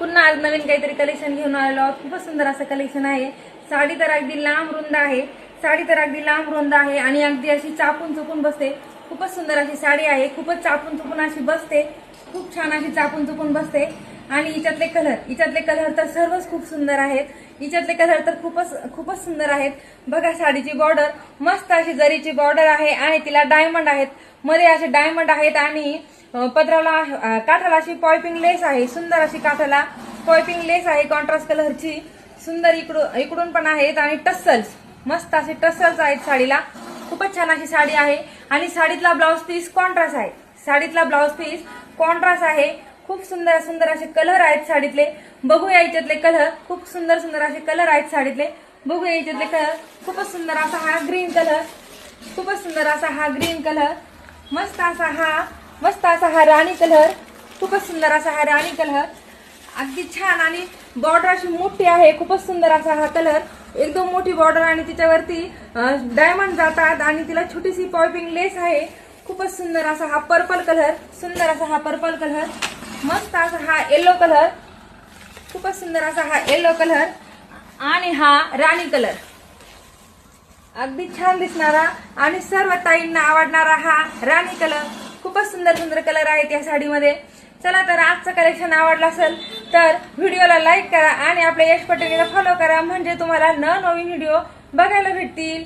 पुन्हा आज नवीन काहीतरी कलेक्शन घेऊन आलेलो आहोत। खूपच सुंदर असं कलेक्शन आहे। साडी तर अगदी लांब रुंद आहे, साडी तर अगदी लांब रुंद आहे आणि अगदी अशी चापून चुपून बसते। खूपच सुंदर अशी साडी आहे, खूपच चापून चुपून अशी बसते, खूप छान अशी चापून चुपून बसते। आणि हिच्यातले कलर तर सर्वच खूप सुंदर आहेत। हिच्यातले कलर तर खूपच सुंदर आहेत। बघा साडीची बॉर्डर मस्त अशी जरीची बॉर्डर आहे आणि तिला डायमंड आहेत, मध्ये असे डायमंड आहेत आणि पदराला काठाला अशी पॉइपिंग लेस आहे, सुंदर अशी काठाला पॉइपिंग लेस आहे कॉन्ट्रास्ट कलरची। सुंदर इकडून पण आहेत आणि टस्सल्स, मस्त असे टस्सल्स आहेत साडीला। खूपच छान अशी साडी आहे आणि साडीतला ब्लाउज पीस कॉन्ट्रास्ट आहे, साडीतला ब्लाउज पीस कॉन्ट्रास्ट आहे। खूप सुंदर सुंदर असे कलर आहेत साडीतले। बघूया याच्यातले कलर, खूप सुंदर सुंदर असे कलर आहेत साडीतले। बघूया याच्यातले कलर। खूपच सुंदर असा हा ग्रीन कलर, खूपच सुंदर असा हा ग्रीन कलर, मस्त असा हा राणी कलर, खूपच सुंदर असा हा राणी कलर, अगदी छान आणि बॉर्डर अशी मोठी आहे। खूपच सुंदर असा हा कलर, एकदम मोठी बॉर्डर आणि तिच्यावरती डायमंड जातात आणि तिला छोटीशी पॉइपिंग लेस आहे। खूपच सुंदर असा हा पर्पल कलर, सुंदर असा हा पर्पल कलर, मस्त असा हा येलो कलर, खूपच सुंदर असा हा येलो कलर आणि हा राणी कलर, अगदी छान दिसणारा आणि सर्व ताईंना आवडणारा हा राणी कलर। खूपच सुंदर सुंदर कलर आहेत या साडीमध्ये। चला तर आजचं कलेक्शन आवडलं असेल तर व्हिडिओला लाईक करा आणि आपल्या यश पटेलला फॉलो करा, म्हणजे तुम्हाला नवनवीन व्हिडिओ बघायला भेटतील।